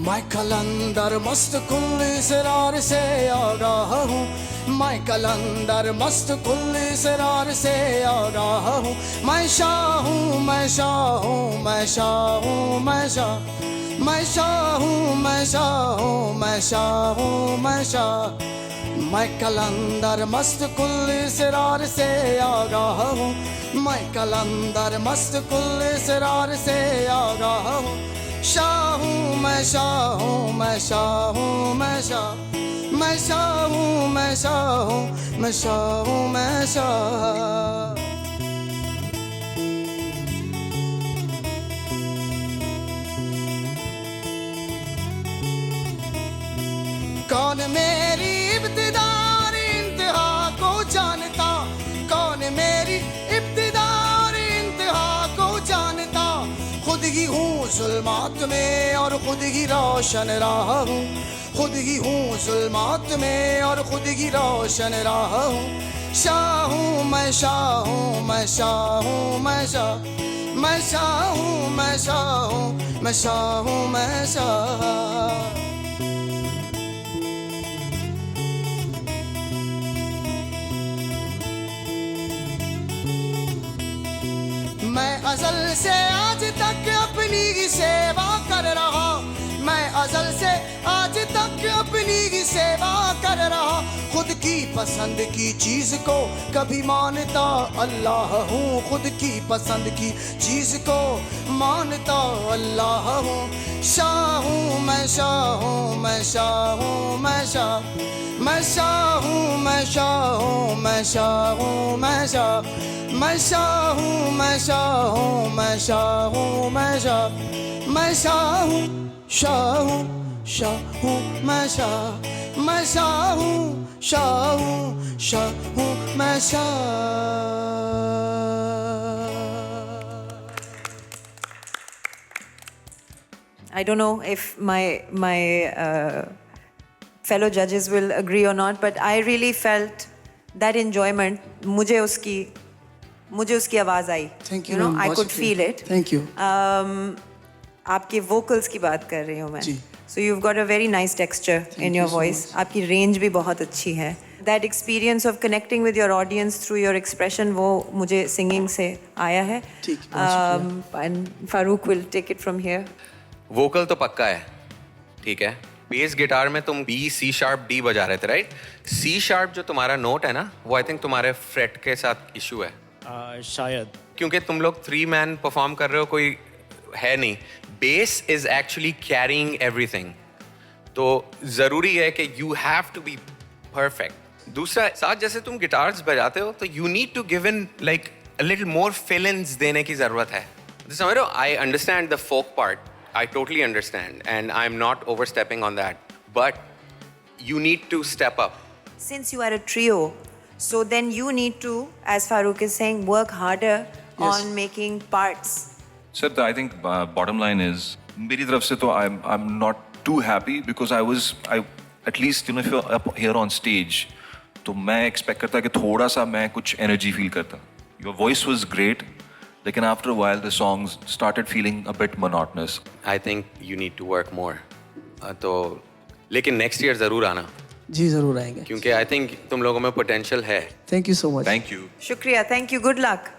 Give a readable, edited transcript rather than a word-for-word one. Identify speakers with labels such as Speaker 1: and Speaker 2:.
Speaker 1: मैं कलंदर मस्त कुल इसरार से आगाह हूँ, मैं कलंदर मस्त कुल इसरार से आगाह हूँ। मैं शाह हूँ, मैं शाह हूँ, मैं शाह हूँ, मैं शाह, मैं शाह हूँ, मैं शाह हूँ, मैं शाह हूँ, मैं शाह। मैं कलंदर मस्त कुल इसरार से आगाह हूँ, मैं कलंदर मस्त कुल इसरार से आगाह हूँ। शाह हूँ, मैं शाह हूँ, मैं शाह हूँ, मैं शाह, मैं शाह हूँ, मैं शाह हूँ, मैं शाह हूँ, मैं शाह। कौन मेरी इब्तिदा और इंतहा को जानता, कौन मेरी इब्तिदा और इंतहा को जानता। खुद ही हूँ जुल्मात में और खुद ही रोशन राह हूँ, खुद ही हूँ जुल्मात में और खुद ही रोशन राह हूँ। शाह हूँ, मैं शाह हूँ, मैं शाह हूँ, मैं शाह, मैं शाह हूँ, मैं शाह हूँ, मैं शाह हूँ, मैं शाह। मैं अज़ल से आज तक अपनी ही सेवा कर रहा, मैं अज़ल से आज तक अपनी ही सेवा कर रहा। खुद की पसंद की चीज़ को कभी मानता अल्लाह हूँ, खुद की पसंद की चीज़ को मानता अल्लाह हूँ। शाह हूँ, मैं शाह हूँ, मैं शाह हूँ, मैं शाह, मैं शाह हूँ, मैं शाह हूँ, मैं शाह हूँ, मैं शाह, मैं शाह हूँ, मैं शाह हूँ, मैं शाह हूँ, मैं शाह, मैं शाह हूँ, शाह हूँ, शाह हूँ, मैं शाह, मैं शाह हूँ, शाह हूँ, शाह हूँ, मैं Shah.
Speaker 2: I don't know if my fellow judges will agree or not, but I really felt that enjoyment. मुझे उसकी आवाज़ आई.
Speaker 1: Thank you,
Speaker 2: You know,
Speaker 1: ma'am.
Speaker 2: I
Speaker 1: बहुत
Speaker 2: could
Speaker 1: शुक्रिया.
Speaker 2: feel it.
Speaker 1: Thank you.
Speaker 2: आपके vocals की बात कर रही हूँ मैं.
Speaker 1: जी.
Speaker 2: So you've got a very nice texture in your
Speaker 1: you so
Speaker 2: voice.
Speaker 1: much.
Speaker 2: आपकी range भी बहुत अच्छी है. That experience of connecting with your audience through your expression, वो मुझे singing से आया है.
Speaker 1: ठीक, बहुत शुक्रिया.
Speaker 2: And Farooq will take it from here.
Speaker 3: Vocal तो पक्का है, ठीक है. बेस गिटार में तुम बी सी शार्प डी बजा रहे थे, राइट? सी शार्प जो तुम्हारा नोट है ना, वो आई थिंक तुम्हारे फ्रेट के साथ इशू है.
Speaker 4: शायद
Speaker 3: क्योंकि तुम लोग 3 मैन परफॉर्म कर रहे हो, कोई है नहीं. Base is actually carrying everything, तो जरूरी है कि you have to be perfect. दूसरा, साथ जैसे तुम गिटार्स बजाते हो तो you need to give in like a little more fill ins देने की जरूरत है. समझ रहे हो? I understand the folk part, I totally understand, and I'm not overstepping on that. But you need to step up.
Speaker 2: Since you are a trio, so then you need to, as Farooq is saying, work harder on making parts.
Speaker 5: Sir, I think bottom line is, मेरी तरफ से तो I'm not too happy because I at least if you're up here on stage, तो मैं expect करता कि थोड़ा सा मैं कुछ energy feel करता. Your voice was great. लेकिन after a while the songs started feeling a bit monotonous.
Speaker 3: I think you need to work more. तो लेकिन next year ज़रूर आना,
Speaker 1: जी ज़रूर आएंगे.
Speaker 3: क्योंकि I think तुम लोगों में potential है.
Speaker 1: Thank you so much.
Speaker 5: Thank you.
Speaker 2: Shukriya, thank you, good luck.